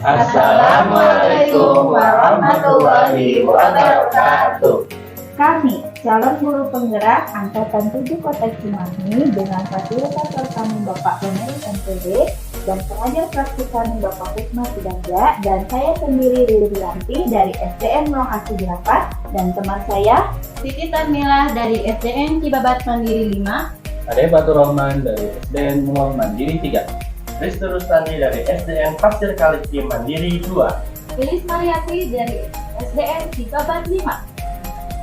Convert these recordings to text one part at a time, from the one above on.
Assalamualaikum warahmatullahi wabarakatuh. Kami, calon guru penggerak Angkatan 7 Kota Cimahi dengan fasilitator kami Bapak Pemilik MPD dan pengajar praktik kami Bapak Hikmah Sidangga dan saya sendiri Riri Wilanti dari SDN Lokasi 8 dan teman saya Siti Tarmilah dari SDN Cibabat Mandiri 5, Ade Batur Rahman dari SDN Muang Mandiri 3, Ristu Rustandi dari SDN Pasir Kaliki Mandiri 2, Lilis Mariati dari SDN Cibabat 5.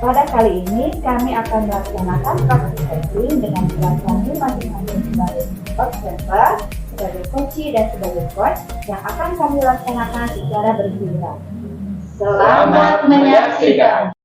Pada kali ini kami akan melaksanakan praktik coaching dengan kelas kami masing-masing sebagai observer, sebagai coach dan sebagai coach yang akan kami laksanakan secara bergiliran. Selamat menyaksikan.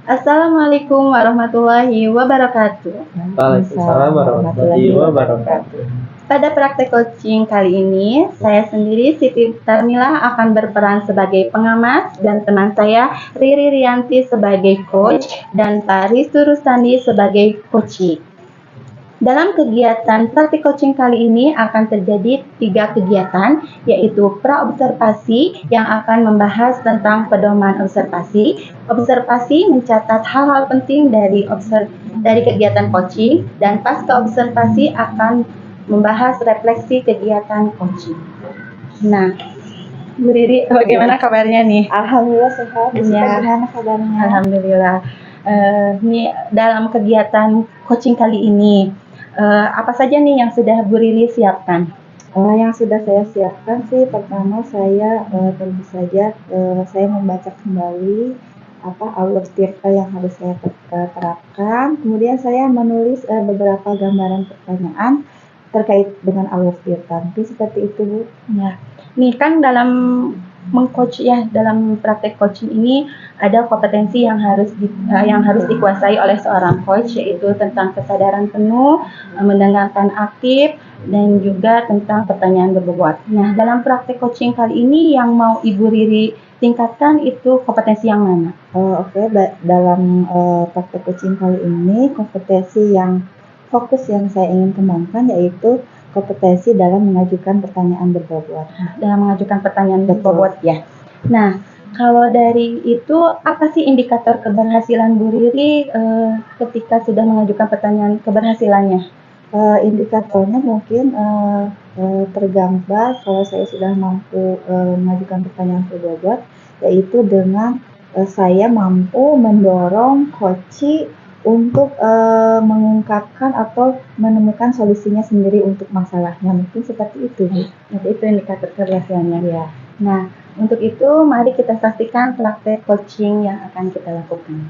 Assalamualaikum warahmatullahi wabarakatuh. Waalaikumsalam warahmatullahi wabarakatuh. Pada praktek coaching kali ini, saya sendiri Siti Tarmilah akan berperan sebagai pengamat dan teman saya Riri Rianti sebagai coach dan Pak Ristu Rustandi sebagai coachee. Dalam kegiatan praktik coaching kali ini akan terjadi 3 kegiatan, yaitu pra-observasi yang akan membahas tentang pedoman observasi, observasi mencatat hal-hal penting dari kegiatan coaching, dan pasca observasi akan membahas refleksi kegiatan coaching. Nah, Bu Riri, bagaimana kabarnya nih? Alhamdulillah sehat. Bagaimana kabarnya? Alhamdulillah. Ini dalam kegiatan coaching kali ini, apa saja nih yang sudah Bu Riri siapkan? Yang sudah saya siapkan sih, pertama saya tentu saja saya membaca kembali alur tirta yang harus saya terapkan. Kemudian saya menulis beberapa gambaran pertanyaan terkait dengan alur tirta. Mungkin seperti itu, Bu. Ya, nih kan dalam mengcoach ya, dalam praktek coaching ini ada kompetensi yang harus dikuasai oleh seorang coach, yaitu tentang kesadaran penuh, mendengarkan aktif, dan juga tentang pertanyaan berbobot. Nah, dalam praktek coaching kali ini yang mau Ibu Riri tingkatkan itu kompetensi yang mana? Dalam praktek coaching kali ini kompetensi yang fokus yang saya ingin kembangkan yaitu kompetensi dalam mengajukan pertanyaan berbobot. Dalam mengajukan pertanyaan berbobot ya. Nah, kalau dari itu apa sih indikator keberhasilan Bu Riri ketika sudah mengajukan pertanyaan keberhasilannya? Indikatornya mungkin tergambar kalau saya sudah mampu mengajukan pertanyaan berbobot, yaitu dengan saya mampu mendorong coachee untuk mengungkapkan atau menemukan solusinya sendiri untuk masalahnya. Mungkin seperti itu, Bu. Itu indikator keberhasilannya. Ya. Nah, untuk itu mari kita saksikan praktek coaching yang akan kita lakukan.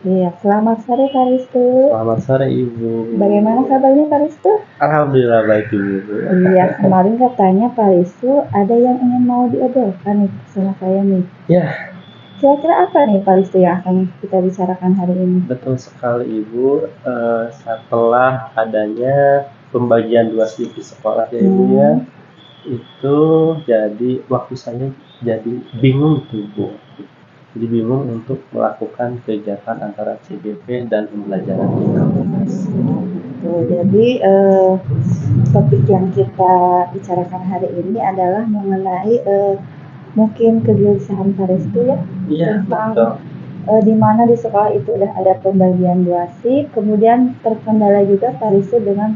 Iya, selamat sore Pak Ristu. Selamat sore Ibu. Bagaimana kabarnya Pak Ristu? Alhamdulillah baik Ibu. Iya, kemarin katanya Pak Ristu ada yang ingin mau diobrolkan nih sama saya nih. Ya. Kira-kira apa nih Pak Ristu yang akan kita bicarakan hari ini? Betul sekali Ibu. Setelah adanya pembagian 2 shift di sekolah ya Ibu ya, itu jadi waktu saya jadi bingung tuh Bu. Jadi bingung untuk melakukan kegiatan antara CBP dan pembelajaran di kampus. Jadi topik yang kita bicarakan hari ini adalah mengenai mungkin kegelisahan Pak Ristu ya, Iya, betul. Di mana di sekolah itu udah ada pembagian 2 shift, kemudian terkendala juga Pak Ristu dengan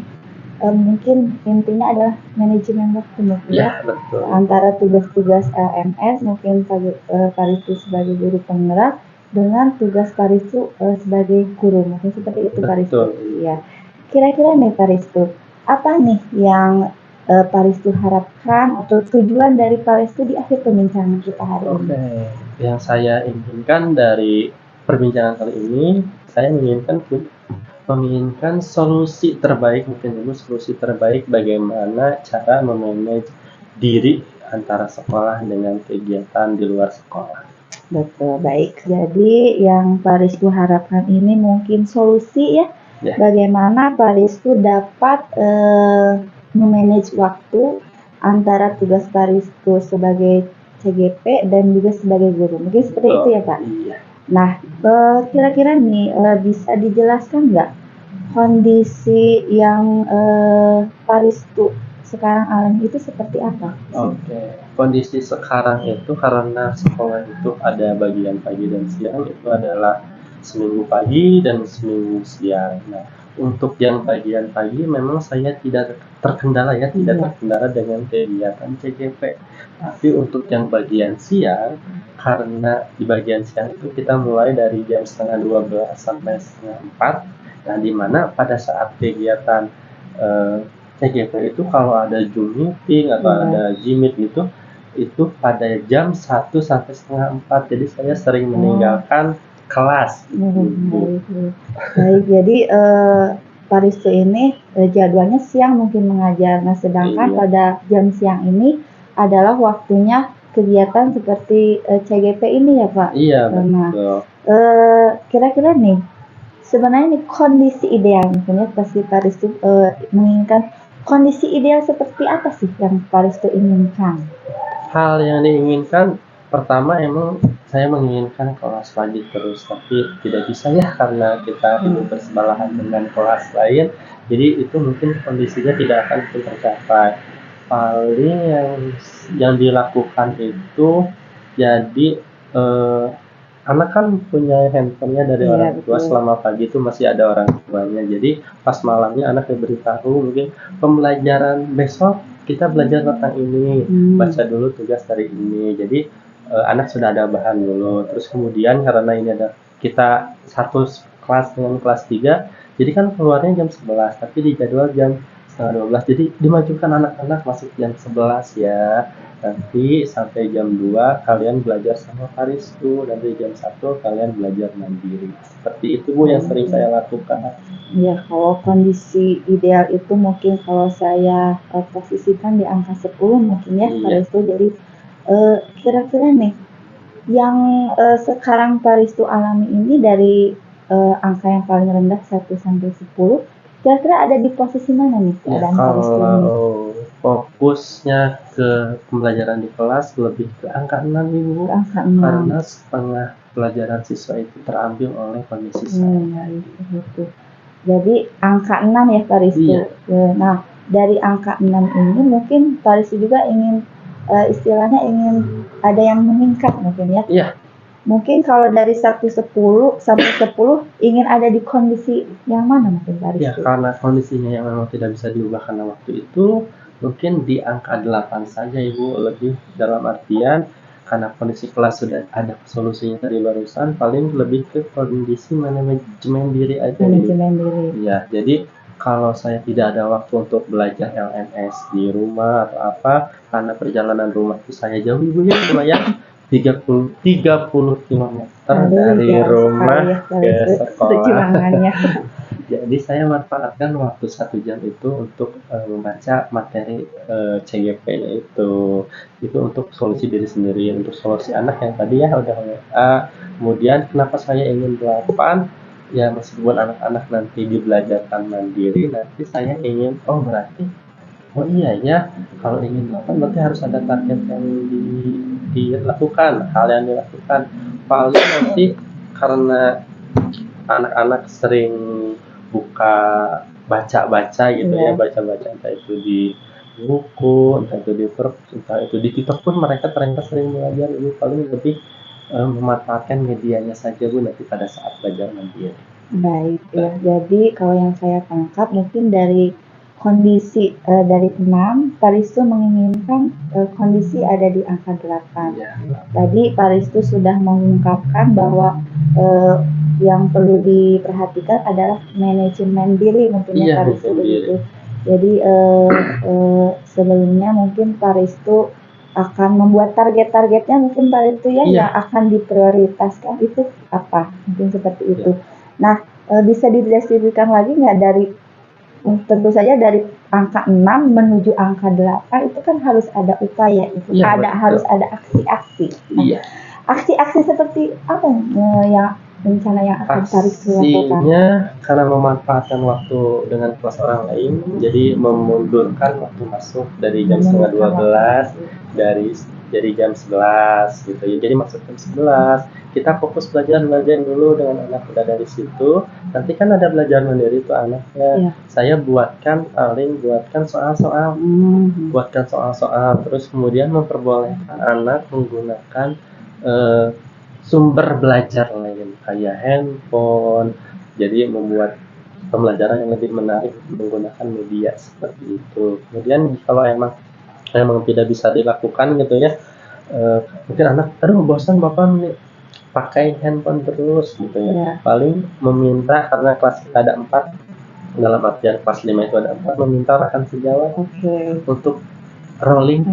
mungkin intinya adalah manajemen waktu mungkin Ya, betul. antara tugas-tugas LMS mungkin Pak Ristu sebagai guru penggerak dengan tugas Pak Ristu sebagai guru, mungkin seperti itu Pak Ristu. Iya. Kira-kira nih Pak Ristu, apa nih yang Pak Ristu harapkan atau tujuan dari Pak Ristu di akhir perbincangan kita hari ini? Oke, yang saya inginkan dari perbincangan kali ini, saya menginginkan solusi terbaik, mungkin dulu solusi terbaik bagaimana cara memanage diri antara sekolah dengan kegiatan di luar sekolah. Betul, baik. Jadi yang Pak Ristu harapkan ini mungkin solusi ya. Bagaimana Pak Ristu dapat memanage waktu antara tugas Paristu sebagai CGP dan juga sebagai guru. Mungkin seperti itu ya Pak. Iya. Nah, kira-kira nih bisa dijelaskan nggak kondisi yang Paristu sekarang alami itu seperti apa? Oke, kondisi sekarang itu karena sekolah itu ada bagian pagi dan siang, itu adalah seminggu pagi dan seminggu siang. Nah, untuk yang bagian pagi memang saya tidak terkendala ya, tidak Iya. terkendala dengan kegiatan CGP. Tapi untuk yang bagian siang, karena di bagian siang itu kita mulai dari jam setengah 12 sampai setengah 4, nah di mana pada saat kegiatan CGP itu kalau ada Zoom meeting atau Iya. ada Gmeet gitu, itu pada jam 1 sampai setengah 4. Jadi saya sering meninggalkan kelas. Baik, jadi Paristu ini jadwalnya siang mungkin mengajar. Nah, sedangkan Iya. pada jam siang ini adalah waktunya kegiatan seperti CGP ini ya Pak. Iya, Nah, betul. kira-kira nih sebenarnya nih kondisi ideal mungkin ya pasti Paristu menginginkan kondisi ideal seperti apa sih yang Paristu inginkan? Hal yang diinginkan pertama emang saya menginginkan kelas pagi terus, tapi tidak bisa ya karena kita hidup bersebelahan dengan kelas lain, jadi itu mungkin kondisinya tidak akan tercapai. Paling yang dilakukan itu jadi anak kan punya handphonenya dari Iya, orang tua, betul. selama pagi itu masih ada orang tuanya, jadi pas malamnya anak diberitahu mungkin pembelajaran besok kita belajar tentang ini, baca dulu tugas dari ini, jadi anak sudah ada bahan dulu. Terus kemudian karena ini ada kita satu kelas dengan kelas 3, jadi kan keluarnya jam 11 tapi di jadwal jam setengah 12, jadi dimajukan anak-anak masuk jam 11 ya, nanti sampai jam 2 kalian belajar sama Paristu, nanti jam 1 kalian belajar mandiri. Seperti itu Bu yang sering saya lakukan. Ya, kalau kondisi ideal itu mungkin kalau saya posisikan di angka 10 mungkin ya Iya. Paristu. Jadi kira-kira nih yang sekarang Paristu alami ini dari angka yang paling rendah 1 sampai 10, kira-kira ada di posisi mana nih Ya, keadaan Paristu ini? kalau fokusnya ke pembelajaran di kelas lebih ke angka 6 Ibu, Ke angka 6. karena setengah pelajaran siswa itu terambil oleh kondisi saya. Gitu. Jadi angka 6 ya Paristu. Iya. Nah, dari angka 6 ini mungkin Paristu juga ingin istilahnya ingin ada yang meningkat mungkin ya. Iya. Mungkin kalau dari 1 10 sampai 10 ingin ada di kondisi yang mana mungkin Paristu? Ya, karena kondisinya yang memang tidak bisa diubah karena waktu itu, mungkin di angka 8 saja Ibu, lebih dalam artian karena kondisi kelas sudah ada solusinya tadi barusan, paling lebih ke kondisi manajemen diri aja. Manajemen diri. Ya, jadi kalau saya tidak ada waktu untuk belajar LMS di rumah atau apa, karena perjalanan rumah itu saya jauh Ibu ya, lumayan 30 km dari rumah ke sekolah. Jadi saya manfaatkan waktu 1 jam itu untuk membaca materi CGP-nya itu untuk solusi diri sendiri, untuk solusi anak yang tadi ya udah kemudian kenapa saya ingin 8 ya, meskipun anak-anak nanti dibelajarkan mandiri, nanti saya ingin berarti iya ya, kalau ingin 8 berarti harus ada target yang dilakukan, hal yang dilakukan. Paling nanti karena anak-anak sering buka baca-baca gitu ya, baca-baca entah itu di buku, entah itu di entah itu di TikTok pun mereka ternyata sering belajar. Ini paling lebih memanfaatkan medianya saja Bu nanti pada saat belajar mandiri. Baik ya, jadi kalau yang saya tangkap mungkin dari kondisi dari 6, Paristu menginginkan kondisi ada di angka 8. Ya. Tadi Paristu sudah mengungkapkan bahwa yang perlu diperhatikan adalah manajemen diri mungkin ya Paristu begitu. Jadi sebelumnya mungkin Paristu akan membuat target-targetnya mungkin Paristu ya yang akan diprioritaskan itu apa, mungkin seperti itu. Nah, bisa dideskripsikan lagi nggak dari tentu saja dari angka 6 menuju angka 8 itu kan harus ada upaya, itu harus ada aksi-aksi. Nah, aksi-aksi seperti apa yang rencana yang akan Paristu lakukan? Pastinya karena memanfaatkan waktu dengan kelas orang lain, jadi memundurkan waktu masuk dari jam setengah 12 dari jam 11 gitu ya. Jadi masuk jam 11, kita fokus belajar dulu dengan anak. Udah dari situ, nanti kan ada belajar mandiri tuh anaknya. Iya. Saya buatkan soal-soal, buatkan soal-soal, terus kemudian memperbolehkan anak menggunakan sumber belajar lain kayak handphone, jadi membuat pembelajaran yang lebih menarik menggunakan media seperti itu. Kemudian kalau emang tidak bisa dilakukan gitu ya, mungkin anak bosan bapak pakai handphone terus gitu ya. Paling meminta, karena kelas kita ada 4, dalam artian kelas 5 itu ada 4, meminta rekan sejawat untuk rolling.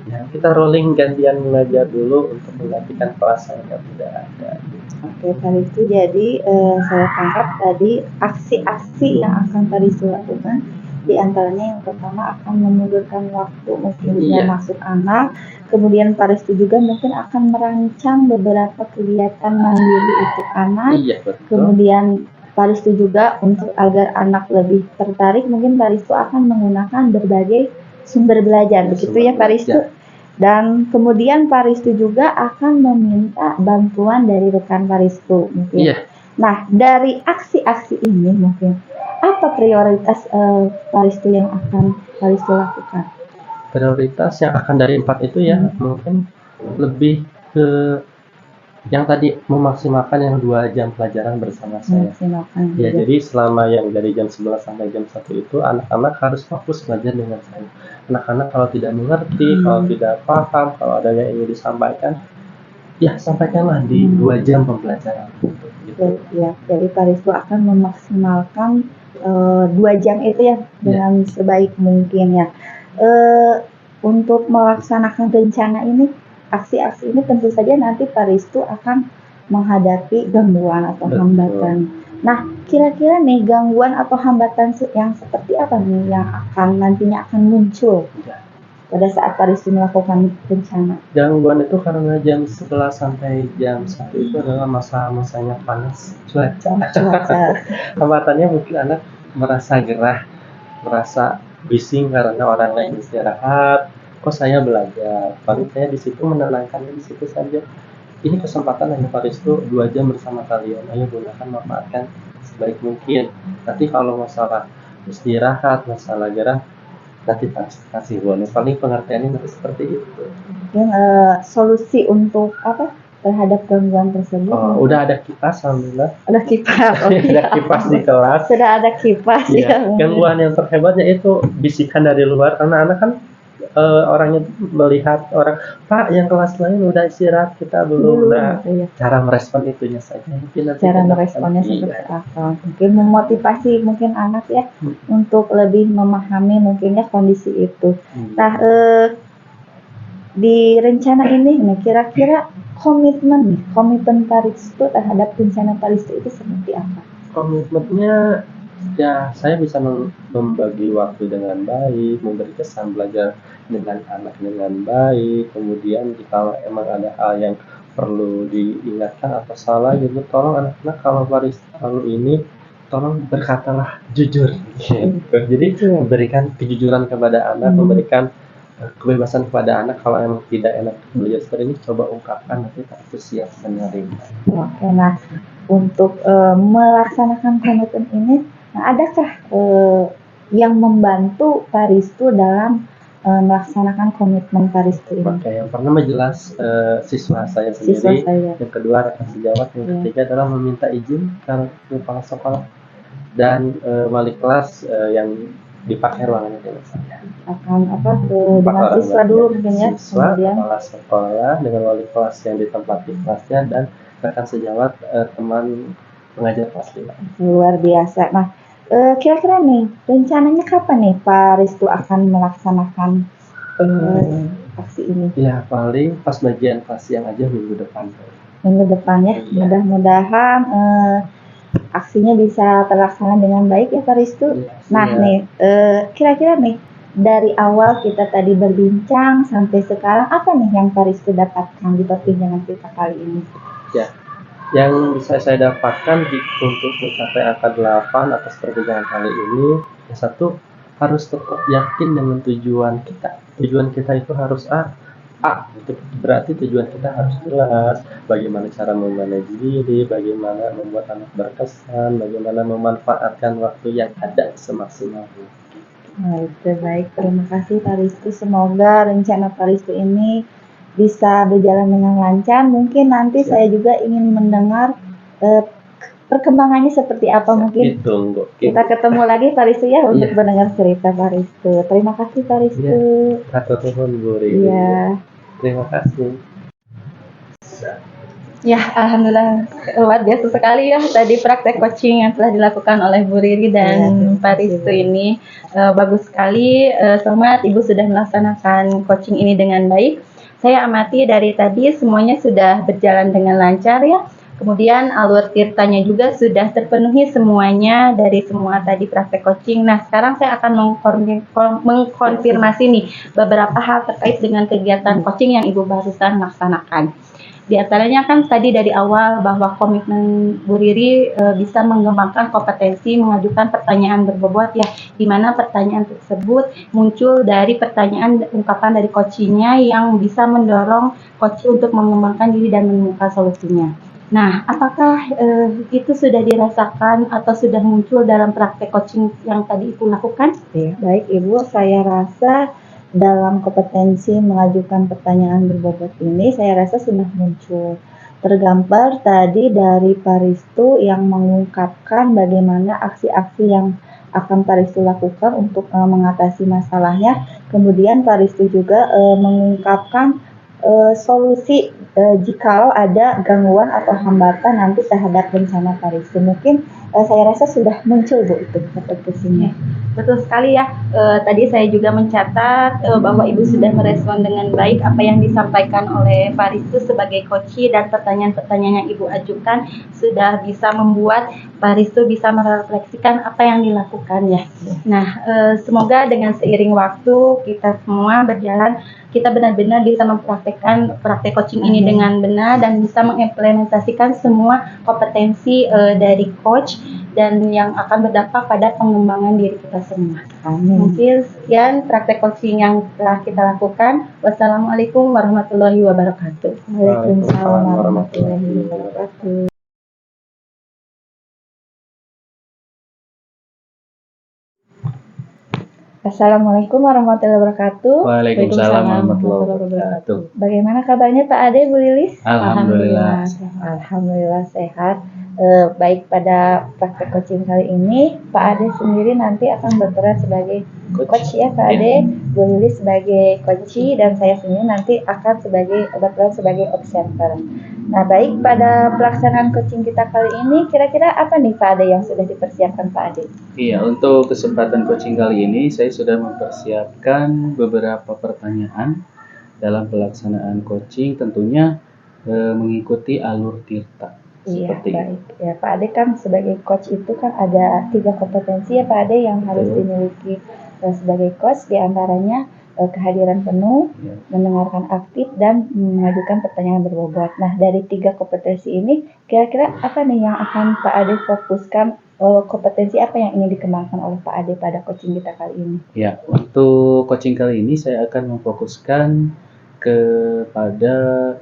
Ya, kita rolling gantian mengajar dulu untuk menggantikan kelas yang tidak ada. Oke, Paristu. Jadi saya tangkap tadi aksi-aksi yang akan Paristu lakukan, di antaranya yang pertama akan memundurkan waktu mungkin masuk anak, kemudian Paristu juga mungkin akan merancang beberapa kegiatan mandiri untuk anak. Iya, betul. Kemudian Paristu juga untuk agar anak lebih tertarik, mungkin Paristu akan menggunakan berbagai sumber belajar, begitu ya Paristu? Dan kemudian Paristu juga akan meminta bantuan dari rekan Paristu mungkin. Iya. Nah, dari aksi-aksi ini mungkin apa prioritas Paristu yang akan Paristu lakukan? Prioritas yang akan dari 4 itu ya, mungkin lebih ke yang tadi, memaksimalkan yang 2 jam pelajaran bersama saya. Ya, jadi selama yang dari jam 11 sampai jam 1 itu anak-anak harus fokus belajar dengan saya. Anak-anak kalau tidak mengerti, kalau tidak paham, kalau ada yang ingin disampaikan, ya sampaikanlah di 2 jam pembelajaran. Gitu. Ya, jadi Paristu akan memaksimalkan 2 jam itu ya dengan sebaik mungkin ya. Untuk melaksanakan rencana ini, aksi-aksi ini tentu saja nanti Paristu akan menghadapi gangguan atau hambatan. Nah, kira-kira nih gangguan atau hambatan yang seperti apa nih yang nantinya akan muncul pada saat Paristu melakukan rencana? Gangguan itu karena jam 11 sampai jam 1 itu adalah masa-masanya panas, cuaca. Hambatannya mungkin anak merasa gerah, merasa bising karena orang lain istirahat. Kok saya belajar? Paling saya di situ menenangkannya di situ saja. Ini kesempatan hanya Paristu 2 jam bersama kalian. Ayo gunakan, manfaatkan sebaik mungkin. Nanti kalau masalah istirahat, masalah gerah, nanti kasih bonus. Paling pengertiannya nanti seperti itu. Solusi untuk apa terhadap gangguan tersebut? Udah ada kipas, alhamdulillah. Ada kipas. Ada kipas di kelas. Sudah ada kipas ya. Gangguan yang terhebatnya itu bisikan dari luar, karena anak kan orangnya melihat orang, Pak yang kelas lain udah istirahat, kita belum. Nah, cara merespon itunya saja. Cara meresponnya seperti apa? Mungkin memotivasi mungkin anak ya untuk lebih memahami mungkin ya kondisi itu. Nah, di rencana ini nih kira-kira komitmen Paristu terhadap rencana Paristu itu seperti apa? Komitmennya ya, saya bisa membagi waktu dengan baik, memberi kesan belajar dengan anak dengan baik. Kemudian jika emang ada hal yang perlu diingatkan atau salah gitu, tolong anak-anak kalau Paristu ini tolong berkatalah jujur. Jadi memberikan kejujuran kepada anak, memberikan kebebasan kepada anak. Kalau emang tidak enak belajar seperti ini, coba ungkapkan, nanti Paristu siap menerima. Oke, nah untuk melaksanakan komitmen ini, nah, adakah yang membantu Paristu dalam melaksanakan komitmen Paristu ini? Oke, yang pertama jelas siswa saya sendiri. Yang kedua rekan sejawat. Yang ketiga adalah meminta izin ke kepala sekolah dan wali kelas yang dipakai ruangannya dengan saya. Akan dengan siswa dulu mungkin ya. Siswa, kepala sekolah dengan wali kelas yang ditempati kelasnya dan rekan sejawat teman pengajar kelas 5. Luar biasa. Nah, kira-kira nih rencananya kapan nih Paristu akan melaksanakan aksi ini? Ya, paling pas bagian kelas siang aja minggu depan. Minggu depan ya. Mudah-mudahan aksinya bisa terlaksana dengan baik ya Paristu. Nah nih, kira-kira nih dari awal kita tadi berbincang sampai sekarang, apa nih yang Paristu dapatkan di perbincangan kita kali ini? Ya, Yang bisa saya dapatkan untuk mencapai angka 8 atas perbincangan kali ini, yang satu, harus tetap yakin dengan tujuan kita. Tujuan kita itu harus itu berarti tujuan kita harus jelas. Bagaimana cara memanage diri, bagaimana membuat anak berkesan, bagaimana memanfaatkan waktu yang ada semaksimal mungkin. Nah, itu baik. Terima kasih Pak Rizky. Semoga rencana Pak Rizky ini bisa berjalan dengan lancar. Mungkin nanti Siap. saya juga ingin mendengar perkembangannya seperti apa. Mungkin Ditunggu. kita ketemu lagi Pak Rizky ya untuk Iya. mendengar cerita Pak Rizky. Terima kasih Pak Rizky. Hatur nuhun Bu Riri. Iya. Terima kasih. Ya, alhamdulillah luar biasa sekali ya tadi praktek coaching yang telah dilakukan oleh Bu Riri dan Pak Rizky ini. Bagus sekali, selamat Ibu sudah melaksanakan coaching ini dengan baik. Saya amati dari tadi semuanya sudah berjalan dengan lancar ya. Kemudian alur tirtanya juga sudah terpenuhi semuanya dari semua tadi praktek coaching. Nah, sekarang saya akan mengkonfirmasi nih beberapa hal terkait dengan kegiatan coaching yang Ibu barusan laksanakan. Di antaranya kan tadi dari awal bahwa komitmen Bu Riri bisa mengembangkan kompetensi mengajukan pertanyaan berbobot ya, di mana pertanyaan tersebut muncul dari pertanyaan ungkapan dari coachingnya yang bisa mendorong coach untuk mengembangkan diri dan menemukan solusinya. Nah, apakah itu sudah dirasakan atau sudah muncul dalam praktek coaching yang tadi Ibu lakukan? Ya, baik Ibu, saya rasa dalam kompetensi mengajukan pertanyaan berbobot ini saya rasa sudah muncul. Tergambar tadi dari Pak Ristu yang mengungkapkan bagaimana aksi-aksi yang akan Pak Ristu lakukan untuk mengatasi masalahnya. Kemudian Pak Ristu juga mengungkapkan solusi jikalau ada gangguan atau hambatan nanti terhadap rencana Pak Ristu. Mungkin saya rasa sudah muncul Bu itu kompetensinya. Betul sekali ya, tadi saya juga mencatat bahwa Ibu sudah merespon dengan baik apa yang disampaikan oleh Pak Rizky sebagai coach dan pertanyaan-pertanyaan yang Ibu ajukan sudah bisa membuat Pak Rizky bisa merefleksikan apa yang dilakukan ya. Nah, semoga dengan seiring waktu kita semua berjalan, kita benar-benar bisa mempraktekkan praktek coaching ini dengan benar dan bisa mengimplementasikan semua kompetensi dari coach dan yang akan berdampak pada pengembangan diri kita semua. Amin. Mungkin sekian praktek coaching yang telah kita lakukan. Wassalamualaikum warahmatullahi wabarakatuh. Waalaikumsalam warahmatullahi wabarakatuh. Assalamualaikum warahmatullahi wabarakatuh. Waalaikumsalam warahmatullahi wabarakatuh. Bagaimana kabarnya Pak Ade, Bu Lilis? Alhamdulillah. Alhamdulillah sehat. Baik, pada praktek coaching kali ini Pak Ade sendiri nanti akan berperan sebagai coach ya Pak Ade, Bu Lilis sebagai coach dan saya sendiri nanti akan berperan sebagai observer. Nah, baik, pada pelaksanaan coaching kita kali ini kira-kira apa nih Pak Ade yang sudah dipersiapkan Pak Ade? Iya, untuk kesempatan coaching kali ini saya sudah mempersiapkan beberapa pertanyaan dalam pelaksanaan coaching, tentunya mengikuti alur tirta. Iya, Seperti baik. Ya, Pak Ade kan sebagai coach itu kan ada 3 kompetensi ya Pak Ade yang harus dimiliki sebagai coach, diantaranya kehadiran penuh, Ya. mendengarkan aktif, dan mengajukan pertanyaan berbobot. Nah, dari 3 kompetensi ini, kira-kira apa nih yang akan Pak Ade fokuskan, kompetensi apa yang ingin dikembangkan oleh Pak Ade pada coaching kita kali ini? Ya, untuk coaching kali ini saya akan memfokuskan kepada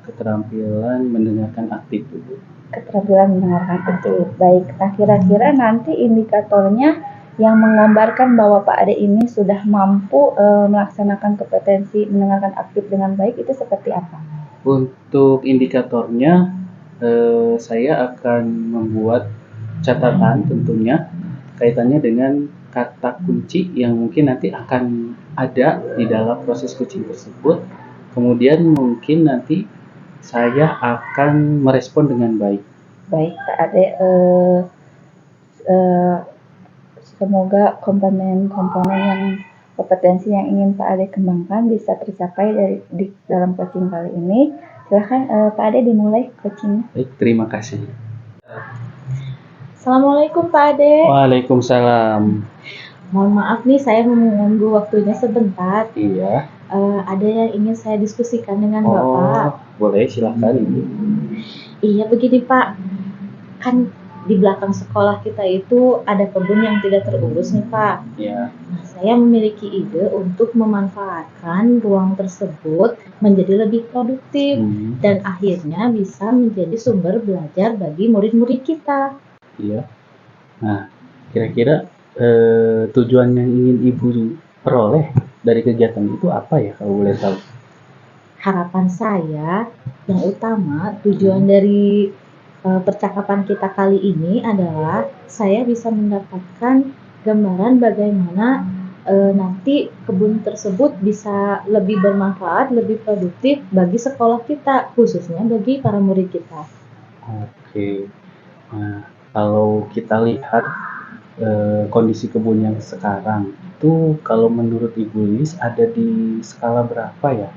keterampilan mendengarkan aktif dulu. Keterampilan mendengarkan aktif. Baik, nah kira-kira nanti indikatornya yang menggambarkan bahwa Pak Ade ini sudah mampu melaksanakan kompetensi mendengarkan aktif dengan baik itu seperti apa? Untuk indikatornya, saya akan membuat catatan tentunya kaitannya dengan kata kunci yang mungkin nanti akan ada di dalam proses coaching tersebut. Kemudian mungkin nanti saya akan merespon dengan baik. Baik, Pak Ade, semoga komponen-komponen yang kompetensi yang ingin Pak Ade kembangkan bisa tercapai di dalam coaching kali ini. Silahkan Pak Ade dimulai coaching. Baik, terima kasih. Assalamualaikum Pak Ade. Waalaikumsalam. Mohon maaf nih saya mengganggu waktunya sebentar. Iya. Ada yang ingin saya diskusikan dengan Bapak. Boleh, silakan Ibu. Iya begini Pak, kan di belakang sekolah kita itu ada kebun yang tidak terurus nih Pak. Ya. Nah, saya memiliki ide untuk memanfaatkan ruang tersebut menjadi lebih produktif dan akhirnya bisa menjadi sumber belajar bagi murid-murid kita. Iya. Nah, kira-kira tujuan yang ingin Ibu peroleh dari kegiatan itu apa ya kalau boleh tahu? Harapan saya yang utama, tujuan dari percakapan kita kali ini adalah saya bisa mendapatkan gambaran bagaimana nanti kebun tersebut bisa lebih bermanfaat, lebih produktif bagi sekolah kita, khususnya bagi para murid kita. Oke. Nah, kalau kita lihat kondisi kebun yang sekarang itu, kalau menurut Ibu Lilis ada di skala berapa ya?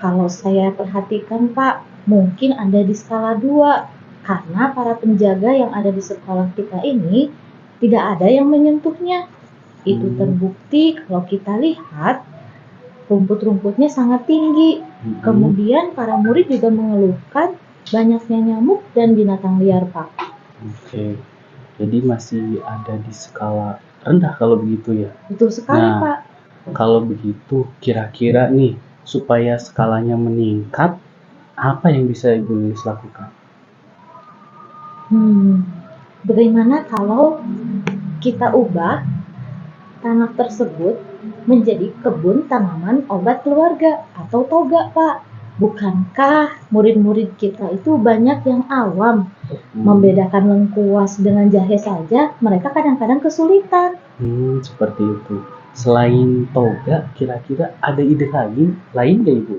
Kalau saya perhatikan Pak, mungkin ada di skala 2, karena para penjaga yang ada di sekolah kita ini tidak ada yang menyentuhnya. Itu terbukti kalau kita lihat rumput-rumputnya sangat tinggi. Kemudian para murid juga mengeluhkan banyaknya nyamuk dan binatang liar Pak. Oke, jadi masih ada di skala rendah kalau begitu ya? Betul sekali Nah, Pak. kalau begitu kira-kira nih, supaya skalanya meningkat, apa yang bisa Ibu Lilis lakukan? Bagaimana kalau kita ubah tanah tersebut menjadi kebun tanaman obat keluarga atau toga Pak? Bukankah murid-murid kita itu banyak yang awam, membedakan lengkuas dengan jahe saja mereka kadang-kadang kesulitan. Seperti itu. Selain toga, kira-kira ada ide lain nggak Ibu?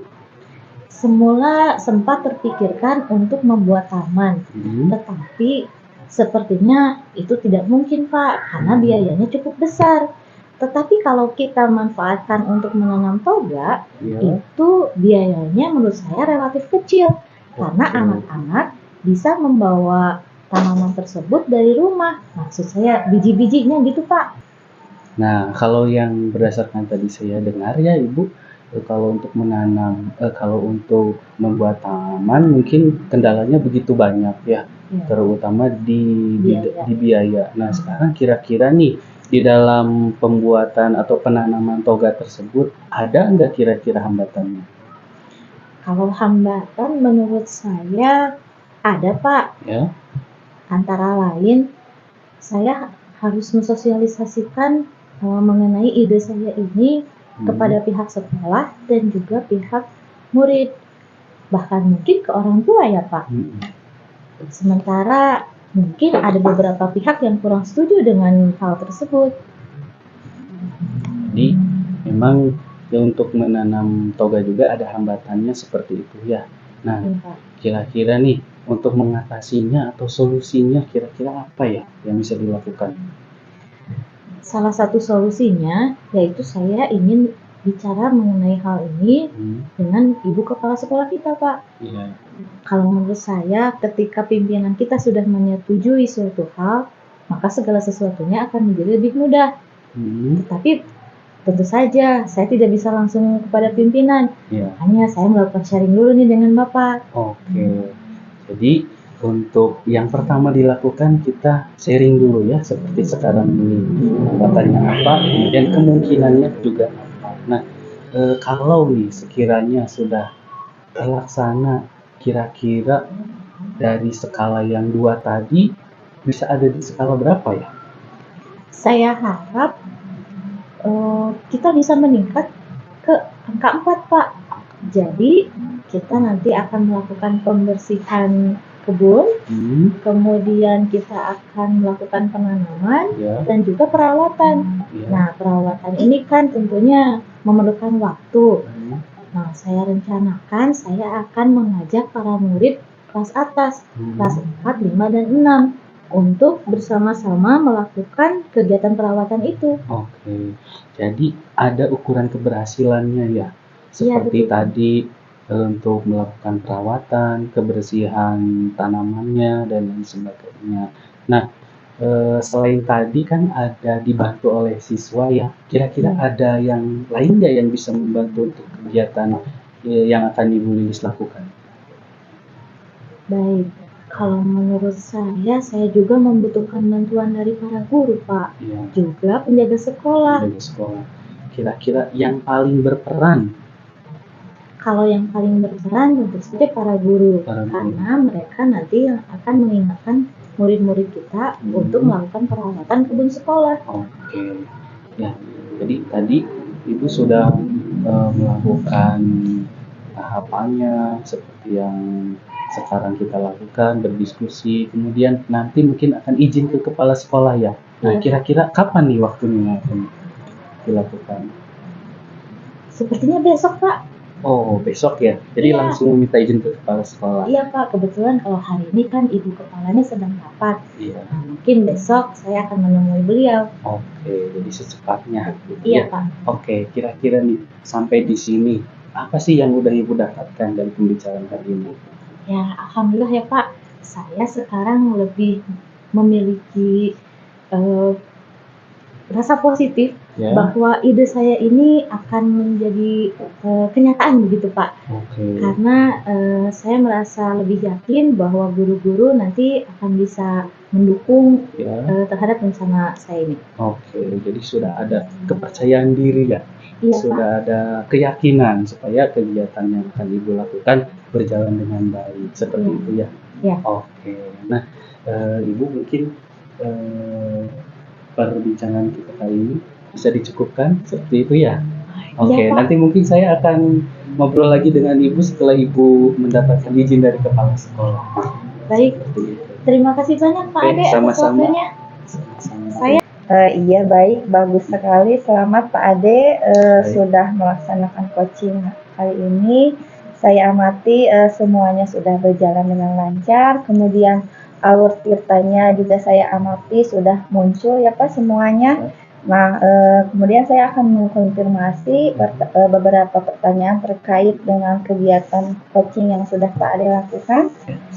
Semula sempat terpikirkan untuk membuat taman, tetapi sepertinya itu tidak mungkin Pak, karena biayanya cukup besar. Tetapi kalau kita manfaatkan untuk menanam toga, itu biayanya menurut saya relatif kecil, karena anak-anak bisa membawa tanaman tersebut dari rumah. Maksud saya biji-bijinya gitu Pak. Nah, kalau yang berdasarkan tadi saya dengar ya Ibu, kalau untuk kalau untuk membuat taman mungkin kendalanya begitu banyak ya, terutama di biaya. Nah, sekarang kira-kira nih di dalam pembuatan atau penanaman toga tersebut ada nggak kira-kira hambatannya? Kalau hambatan menurut saya ada Pak. Ya. Antara lain saya harus mensosialisasikan mengenai ide saya ini kepada pihak sekolah dan juga pihak murid, bahkan mungkin ke orang tua ya Pak. Sementara mungkin ada beberapa pihak yang kurang setuju dengan hal tersebut. Jadi memang ya untuk menanam toga juga ada hambatannya seperti itu ya. Nah, kira-kira nih untuk mengatasinya atau solusinya kira-kira apa ya yang bisa dilakukan? Salah satu solusinya yaitu saya ingin bicara mengenai hal ini dengan ibu kepala sekolah kita Pak. Iya. Kalau menurut saya ketika pimpinan kita sudah menyetujui suatu hal, maka segala sesuatunya akan menjadi lebih mudah. Tetapi tentu saja saya tidak bisa langsung kepada pimpinan. Hanya saya melakukan sharing dulu nih dengan Bapak. Oke. Jadi untuk yang pertama dilakukan kita sharing dulu ya, seperti sekarang ini hambatannya apa, kemudian kemungkinannya juga apa. Nah, kalau nih sekiranya sudah terlaksana, kira-kira dari skala yang 2 tadi bisa ada di skala berapa ya? Saya harap kita bisa meningkat ke angka 4 Pak. Jadi kita nanti akan melakukan pembersihan kebun, kemudian kita akan melakukan penanaman dan juga perawatan. Nah, perawatan ini kan tentunya memerlukan waktu. Nah, saya rencanakan saya akan mengajak para murid kelas atas, kelas 4, 5, dan 6 untuk bersama-sama melakukan kegiatan perawatan itu. Oke, jadi ada ukuran keberhasilannya ya, seperti tadi untuk melakukan perawatan, kebersihan tanamannya, dan lain sebagainya. Nah, selain tadi kan ada dibantu oleh siswa ya, kira-kira ada yang lain nggak yang bisa membantu untuk kegiatan yang akan Ibu Lilis lakukan? Baik, Kalau menurut saya juga membutuhkan bantuan dari para guru, Pak. Iya, Juga penjaga sekolah. dari sekolah. Kira-kira yang paling berperan Kalau yang paling berperan tentu saja para guru, Para guru. karena mereka nanti yang akan mengingatkan murid-murid kita untuk melakukan perawatan kebun sekolah. Oke, ya. Jadi tadi Ibu sudah melakukan tahapannya seperti yang sekarang kita lakukan, berdiskusi, kemudian nanti mungkin akan izin ke kepala sekolah ya. Nah, Iya. kira-kira kapan nih waktunya akan dilakukan? Sepertinya besok, Pak. Oh, besok ya. Jadi Iya. langsung minta izin ke kepala sekolah. Iya, Pak. Kebetulan kalau hari ini kan ibu kepalanya sedang rapat. Iya. Nah, mungkin besok saya akan menemui beliau. Oke, jadi secepatnya. gitu Iya, ya. Pak. Oke, kira-kira nih sampai di sini apa sih yang udah Ibu dapatkan dari pembicaraan hari ini? Ya, alhamdulillah ya, Pak. Saya sekarang lebih memiliki rasa positif Ya. bahwa ide saya ini akan menjadi kenyataan begitu, Pak. Oke. Karena saya merasa lebih yakin bahwa guru-guru nanti akan bisa mendukung Ya. terhadap rencana saya ini. Oke, jadi sudah ada kepercayaan diri ya. Iya, Pak. Sudah ada keyakinan supaya kegiatan yang akan Ibu lakukan berjalan dengan baik. Seperti Iya. itu ya. Iya. Oke. Nah, Ibu mungkin perbincangan kita kali ini bisa dicukupkan seperti itu ya. Oke, Iya, Pak. nanti mungkin saya akan ngobrol lagi dengan Ibu setelah Ibu mendapatkan izin dari kepala sekolah. Baik, Seperti itu. terima kasih banyak Pak Oke, Ade atas sama-sama. waktunya. Sama-sama. Saya Iya baik, bagus sekali. Selamat Pak Ade sudah melaksanakan coaching kali ini. Saya amati semuanya sudah berjalan dengan lancar. Kemudian alur ceritanya juga saya amati sudah muncul ya Pak semuanya. Nah, kemudian saya akan mengkonfirmasi beberapa pertanyaan terkait dengan kegiatan coaching yang sudah Pak Ade lakukan.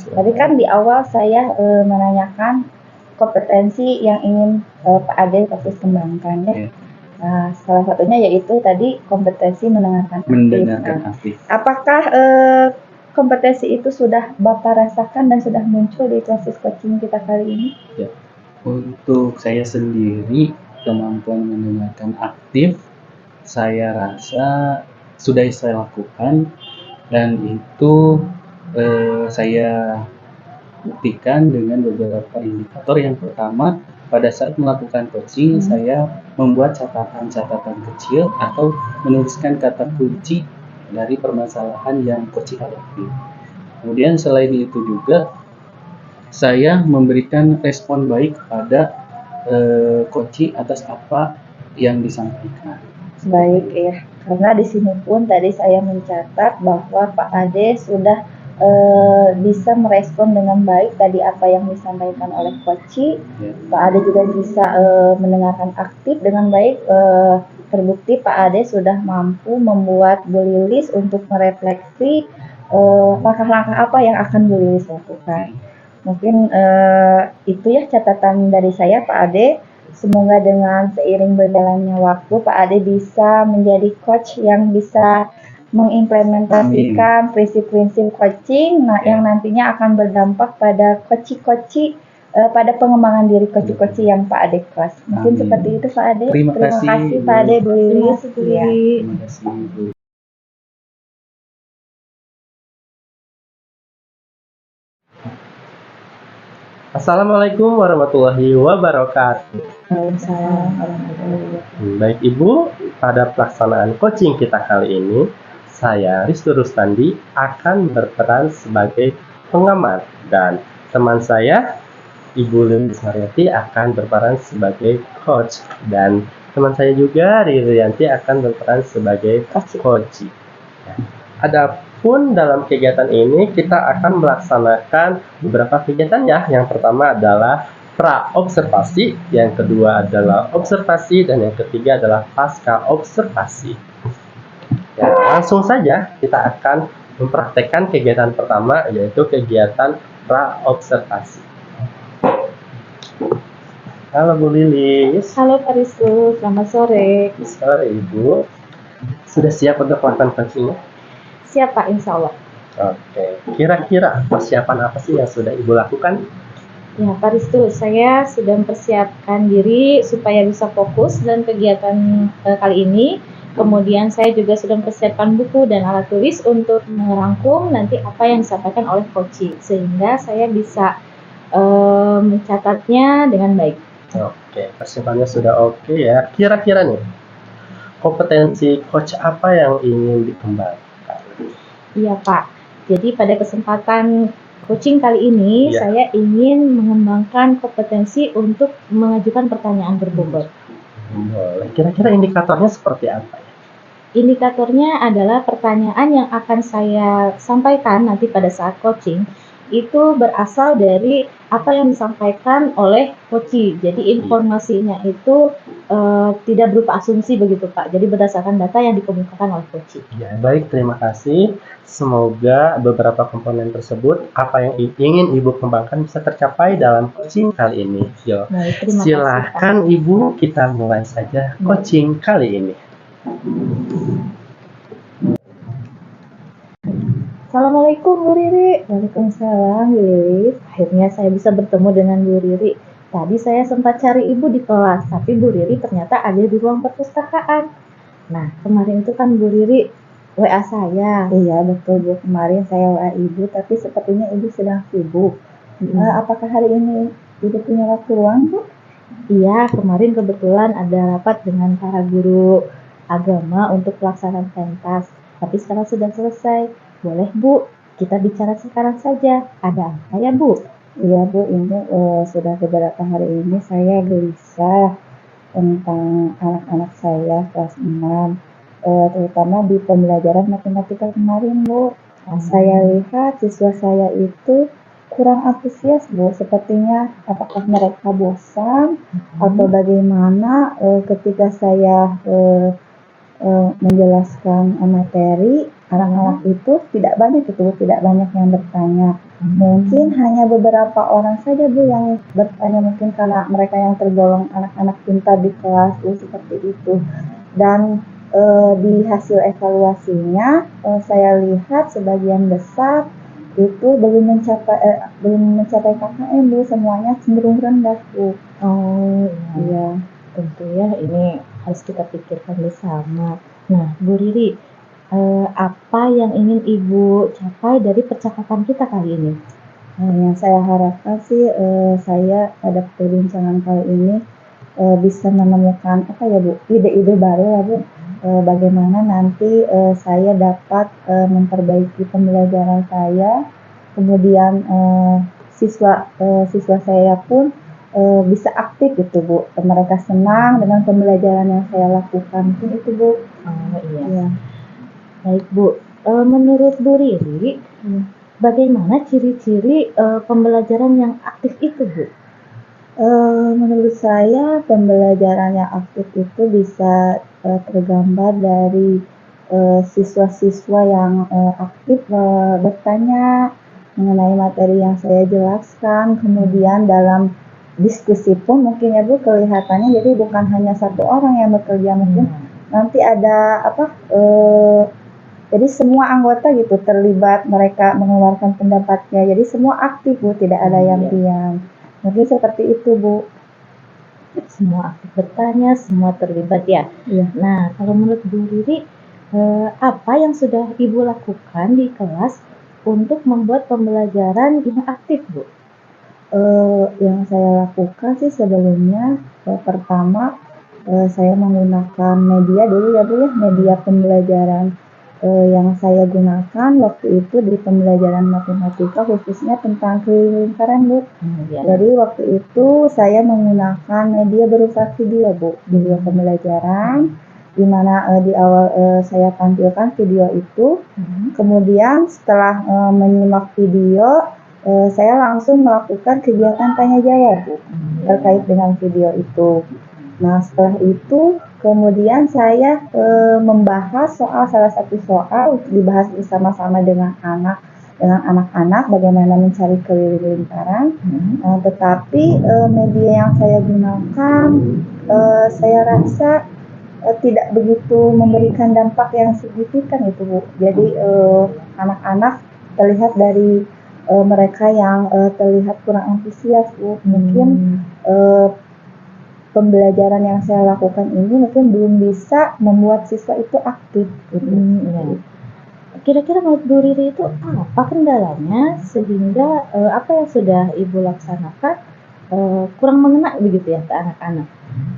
Tadi kan di awal saya menanyakan kompetensi yang ingin Pak Ade fokus kembangkan ya. Ya. Nah, salah satunya yaitu tadi kompetensi mendengarkan aktif. Mendengarkan Nah, aktif. apakah kompetensi itu sudah Bapak rasakan dan sudah muncul di proses coaching kita kali ini? Untuk saya sendiri, kemampuan mendengarkan aktif, saya rasa sudah saya lakukan dan itu saya buktikan dengan beberapa indikator. Yang pertama, pada saat melakukan coaching, saya membuat catatan-catatan kecil atau menuliskan kata kunci dari permasalahan yang coaching hadapi. Kemudian selain itu juga, saya memberikan respon baik kepada coaching atas apa yang disampaikan. Baik ya, karena di sini pun tadi saya mencatat bahwa Pak Ade sudah bisa merespon dengan baik tadi apa yang disampaikan oleh coaching. Ya. Pak Ade juga bisa mendengarkan aktif dengan baik. Terbukti Pak Ade sudah mampu membuat Bu Lilis untuk merefleksi langkah-langkah apa yang akan Bu Lilis lakukan. Mungkin itu ya catatan dari saya Pak Ade. Semoga dengan seiring berjalannya waktu Pak Ade bisa menjadi coach yang bisa mengimplementasikan prinsip-prinsip coaching yang nantinya akan berdampak pada coach-coach pada pengembangan diri coach-coach yang Pak Ade kelas. Mungkin Amin. seperti itu Pak Ade. Terima kasih, Pak Ade Bu terima Lilis. kasih Bu Iya. Lili. Terima kasih, Bu. Assalamualaikum warahmatullahi wabarakatuh. Waalaikumsalam warahmatullahi wabarakatuh. Baik Ibu, pada pelaksanaan coaching kita kali ini, saya Risto Rustandi akan berperan sebagai pengamat dan teman saya Ibu Lilis Mariati akan berperan sebagai coach dan teman saya juga Riri Rianti akan berperan sebagai coach. Adapun dalam kegiatan ini kita akan melaksanakan beberapa kegiatan ya. Yang pertama adalah pra-observasi, yang kedua adalah observasi, dan yang ketiga adalah pasca observasi. Ya, langsung saja kita akan mempraktekkan kegiatan pertama, yaitu kegiatan pra-observasi. Halo Bu Lilis. Halo Pak Rizku, selamat sore. Sore Ibu. Sudah siap untuk melakukan coaching? Siap Pak, insya Allah. Oke, kira-kira persiapan apa sih yang sudah Ibu lakukan? Ya, Pak Ristu, saya sudah mempersiapkan diri supaya bisa fokus dalam kegiatan kali ini. Kemudian saya juga sudah mempersiapkan buku dan alat tulis untuk merangkum nanti apa yang disampaikan oleh coaching, sehingga saya bisa mencatatnya dengan baik. Oke, persiapannya sudah oke ya. Kira-kira nih, kompetensi coach apa yang ingin dikembangkan? Iya, Pak. Jadi pada kesempatan coaching kali ini, Iya. saya ingin mengembangkan kompetensi untuk mengajukan pertanyaan berbobot. Boleh. Kira-kira indikatornya seperti apa ya? Indikatornya adalah pertanyaan yang akan saya sampaikan nanti pada saat coaching itu berasal dari apa yang disampaikan oleh coaching. Jadi informasinya itu tidak berupa asumsi begitu Pak. Jadi berdasarkan data yang dikemukakan oleh coaching. Ya, baik, terima kasih. Semoga beberapa komponen tersebut, apa yang ingin Ibu kembangkan bisa tercapai dalam coaching kali ini. Yo, Baik, terima kasih Pak. silahkan Ibu, kita mulai saja coaching kali ini. Assalamualaikum Bu Riri. Waalaikumsalam Bu Riri. Akhirnya saya bisa bertemu dengan Bu Riri. Tadi saya sempat cari Ibu di kelas, tapi Bu Riri ternyata ada di ruang perpustakaan. Nah, kemarin itu kan Bu Riri WA saya. Iya betul Bu, kemarin saya WA Ibu, tapi sepertinya Ibu sedang sibuk. Apakah hari ini Ibu punya waktu luang Bu? Iya, kemarin kebetulan ada rapat dengan para guru agama untuk pelaksanaan pentas. Tapi sekarang sudah selesai. Boleh Bu, kita bicara sekarang saja. Ada apa ya Bu? Iya Bu, ini sudah beberapa hari ini saya gelisah tentang anak-anak saya kelas 6, terutama di pembelajaran matematika kemarin Bu. Saya lihat siswa saya itu kurang antusias Bu, sepertinya apakah mereka bosan atau bagaimana ketika saya menjelaskan materi, anak-anak itu tidak banyak yang bertanya. Mungkin hanya beberapa orang saja Bu yang bertanya, mungkin karena mereka yang tergolong anak-anak pintar di kelas Bu, seperti itu. Dan di hasil evaluasinya saya lihat sebagian besar itu belum mencapai KKM Bu, semuanya cenderung rendah Bu. Oh Iya. tentu ya ini harus kita pikirkan bersama. Nah Bu Riri, apa yang ingin Ibu capai dari percakapan kita kali ini? Yang saya harapkan sih saya pada perbincangan kali ini bisa menemukan apa ya Bu, ide-ide baru ya Bu, bagaimana nanti saya dapat memperbaiki pembelajaran saya, kemudian siswa saya pun bisa aktif gitu Bu, mereka senang dengan pembelajaran yang saya lakukan, mungkin itu Bu. Oh iya. Iya. Baik Bu, menurut Bu Riri, bagaimana ciri-ciri pembelajaran yang aktif itu Bu? Menurut saya pembelajaran yang aktif itu bisa tergambar dari siswa-siswa yang aktif bertanya mengenai materi yang saya jelaskan, kemudian dalam diskusi pun mungkin ya Bu, kelihatannya jadi bukan hanya satu orang yang bekerja, mungkin nanti ada jadi semua anggota gitu terlibat, mereka mengeluarkan pendapatnya, jadi semua aktif Bu, tidak ada yang diam. Mungkin seperti itu Bu. Semua aktif bertanya, semua terlibat ya. Iya. Nah, kalau menurut Bu Riri, apa yang sudah Ibu lakukan di kelas untuk membuat pembelajaran yang aktif Bu? Yang saya lakukan sih sebelumnya, pertama saya menggunakan media dulu ya Bu ya, media pembelajaran yang saya gunakan waktu itu di pembelajaran matematika khususnya tentang keliling lingkaran Bu. Jadi waktu itu saya menggunakan media berupa video Bu, video pembelajaran, di mana di awal saya tampilkan video itu, kemudian setelah menyimak video, saya langsung melakukan kegiatan tanya jawab Bu, terkait dengan video itu. Nah setelah itu kemudian saya membahas salah satu soal untuk dibahas bersama-sama dengan anak-anak bagaimana mencari keliling lingkaran. Tetapi media yang saya gunakan saya rasa tidak begitu memberikan dampak yang signifikan itu Bu. Jadi anak-anak terlihat dari mereka yang terlihat kurang antusias Bu. Mungkin pembelajaran yang saya lakukan ini mungkin belum bisa membuat siswa itu aktif gitu. Ya. Kira-kira menurut Bu Riri itu apa kendalanya sehingga apa yang sudah Ibu laksanakan kurang mengena begitu ya ke anak-anak?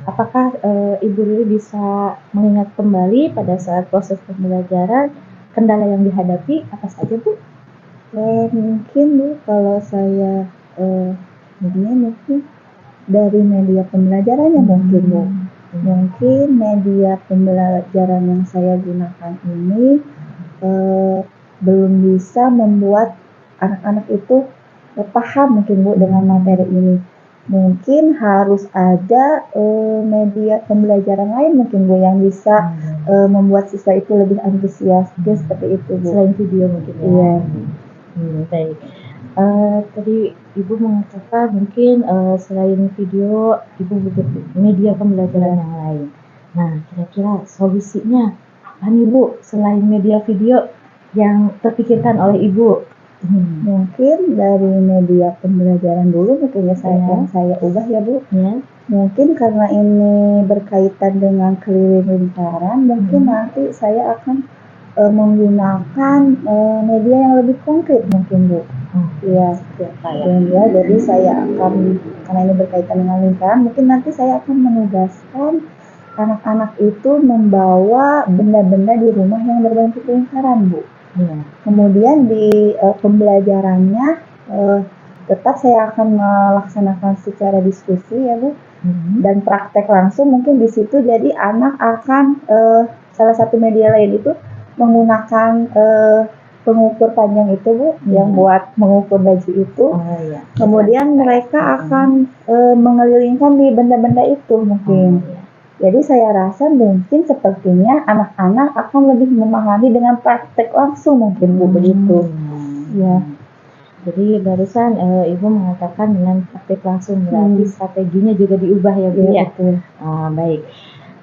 Apakah Ibu Riri bisa mengingat kembali pada saat proses pembelajaran kendala yang dihadapi apa saja Bu? Mungkin Bu, kalau saya mungkin dari media pembelajarannya mungkin Bu. Mungkin media pembelajaran yang saya gunakan ini belum bisa membuat anak-anak itu paham mungkin Bu dengan materi ini. Mungkin harus ada media pembelajaran lain mungkin Bu yang bisa membuat siswa itu lebih antusias. Seperti itu Bu. Selain video mungkin ya. Iya. Baik. Tadi Ibu mengatakan mungkin selain video Ibu butuh media pembelajaran yang lain. Nah, kira-kira solusinya apa nih Bu selain media video yang terpikirkan oleh Ibu? Mungkin dari media pembelajaran dulu mungkin ya yang saya ubah ya Bu. Ya. Mungkin karena ini berkaitan dengan keliling lingkaran, mungkin nanti saya akan menggunakan media yang lebih konkret mungkin Bu. Iya, ya. Jadi saya akan, karena ini berkaitan dengan lingkaran, mungkin nanti saya akan menugaskan anak-anak itu membawa benda-benda di rumah yang berbentuk lingkaran Bu. Ya. Kemudian di pembelajarannya tetap saya akan melaksanakan secara diskusi ya Bu, dan praktek langsung mungkin di situ. Jadi anak akan salah satu media lain itu menggunakan pengukur panjang itu Bu, yang buat mengukur baju itu. Iya. Kemudian mereka akan mengelilingkan di benda-benda itu mungkin. Jadi saya rasa mungkin sepertinya anak-anak akan lebih memahami dengan praktek langsung mungkin Bu, begitu. Ya. Jadi barusan Ibu mengatakan dengan praktek langsung, berarti strateginya juga diubah ya Bu ya? Betul. Baik.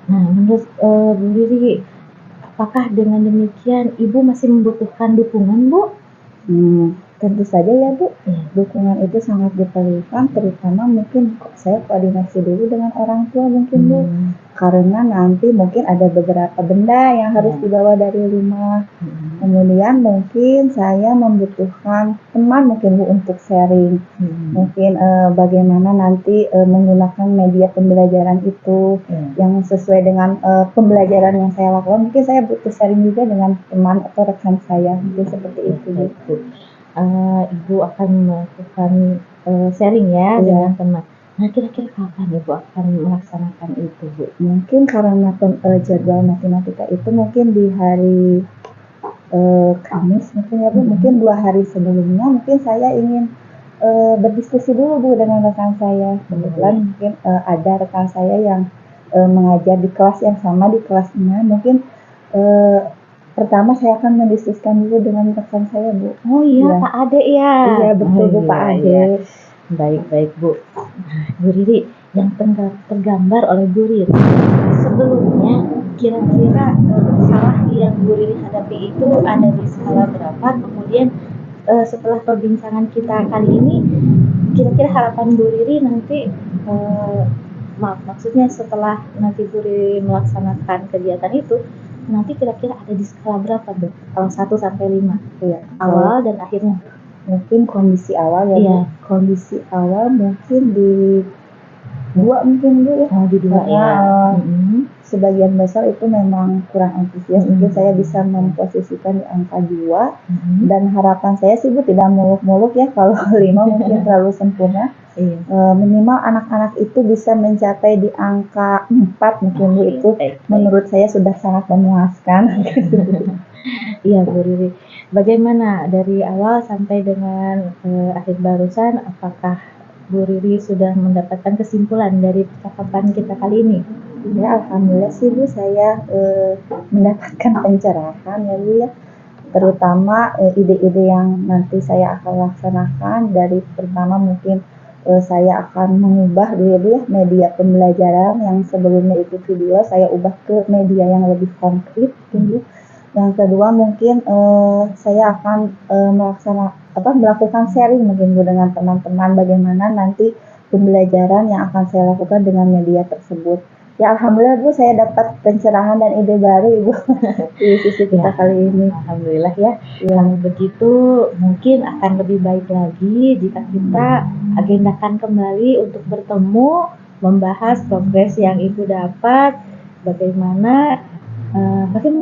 Nah, menurut Bu Riri, apakah dengan demikian Ibu masih membutuhkan dukungan Bu? Tentu saja ya Bu, dukungan itu sangat diperlukan, terutama mungkin saya koordinasi dulu dengan orang tua mungkin Bu, karena nanti mungkin ada beberapa benda yang harus dibawa dari rumah. Kemudian mungkin saya membutuhkan teman mungkin Bu untuk sharing, mungkin bagaimana nanti menggunakan media pembelajaran itu yang sesuai dengan pembelajaran yang saya lakukan. Mungkin saya butuh sharing juga dengan teman atau rekan saya, mungkin seperti itu Bu. Ibu akan melakukan sharing ya dengan teman. Nah, kira-kira kapan Ibu akan melaksanakan itu Bu? Mungkin karena jadwal matematika itu mungkin di hari Kamis mungkin ya Bu, mungkin 2 hari sebelumnya mungkin saya ingin berdiskusi dulu Bu dengan rekan saya. Kebetulan mungkin ada rekan saya yang mengajar di kelas yang sama, di kelas 6. Mungkin pertama saya akan mendiskusikan dulu dengan rekan saya Bu. Oh iya, Pak Ade ya? Iya betul Bu, Pak Ade. Baik Bu. Bu Riri, yang tergambar oleh Bu Riri sebelumnya, kira-kira masalah yang Bu Riri hadapi itu ada di skala berapa? Kemudian setelah perbincangan kita kali ini, kira-kira harapan Bu Riri nanti maksudnya setelah nanti Bu Riri melaksanakan kegiatan itu, nanti kira-kira ada di skala berapa Bu? Kalau 1 sampai 5. Iya. Awal dan akhirnya. Mungkin kondisi awal ya Bu. Iya. Kondisi awal mungkin di 2 mungkin Bu ya. Oh, di 2 ya. Sebagian besar itu memang kurang antusias. Mungkin saya bisa memposisikan di angka 2. Dan harapan saya sih Bu tidak muluk-muluk ya, kalau 5 mungkin terlalu sempurna. Minimal anak-anak itu bisa mencapai di angka 4 mungkin Bu, itu menurut saya sudah sangat memuaskan. Iya Bu Riri, bagaimana dari awal sampai dengan akhir barusan, apakah Bu Riri sudah mendapatkan kesimpulan dari percakapan kita kali ini? Ya alhamdulillah sih Bu, saya mendapatkan pencerahan ya Bu ya, terutama ide-ide yang nanti saya akan laksanakan. Dari pertama mungkin saya akan mengubah dulu ya Bu ya, media pembelajaran yang sebelumnya itu video, saya ubah ke media yang lebih konkret Bu. Yang kedua mungkin saya akan melakukan sharing mungkin Bu dengan teman-teman bagaimana nanti pembelajaran yang akan saya lakukan dengan media tersebut. Ya alhamdulillah Bu, saya dapat pencerahan dan ide baru Ibu di sisi kita kali ini. Alhamdulillah ya. Kalau begitu mungkin akan lebih baik lagi jika kita agendakan kembali untuk bertemu, membahas progres yang Ibu dapat, bagaimana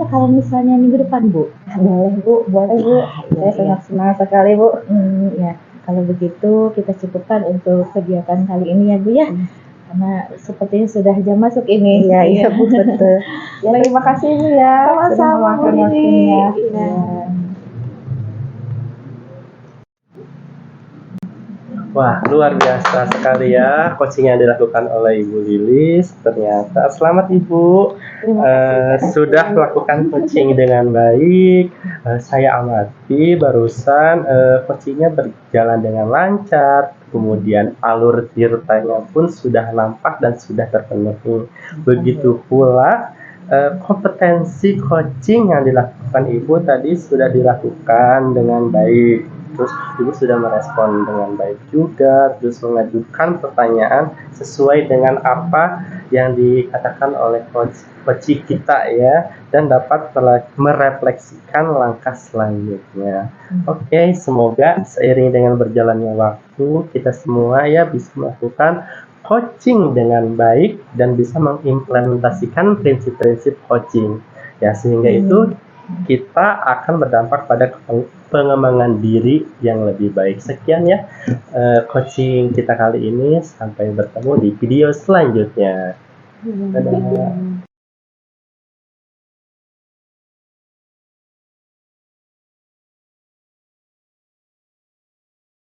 kalau misalnya minggu depan Bu? Boleh Bu. Saya sangat semangat sekali Bu. Ya, kalau begitu kita cukupkan untuk kegiatan kali ini ya Bu ya. Karena sepertinya sudah jam masuk ini. Iya Bu, betul. Ya, terima kasih Bu ya. Sama-sama, sudah meluangkan Bu, ini. waktunya. Iya. Wah, luar biasa sekali ya coaching yang dilakukan oleh Ibu Lilis. Ternyata selamat Ibu, sudah melakukan coaching dengan baik. Saya amati barusan coachingnya berjalan dengan lancar. Kemudian alur ceritanya pun sudah nampak dan sudah terpenuhi. Begitu pula kompetensi coaching yang dilakukan Ibu tadi sudah dilakukan dengan baik. Terus Ibu sudah merespon dengan baik juga, terus mengajukan pertanyaan sesuai dengan apa yang dikatakan oleh coach kita ya, dan dapat merefleksikan langkah selanjutnya. Oke, semoga seiring dengan berjalannya waktu kita semua ya bisa melakukan coaching dengan baik dan bisa mengimplementasikan prinsip-prinsip coaching ya, sehingga itu kita akan berdampak pada pengembangan diri yang lebih baik. Sekian ya coaching kita kali ini, sampai bertemu di video selanjutnya. Dadah.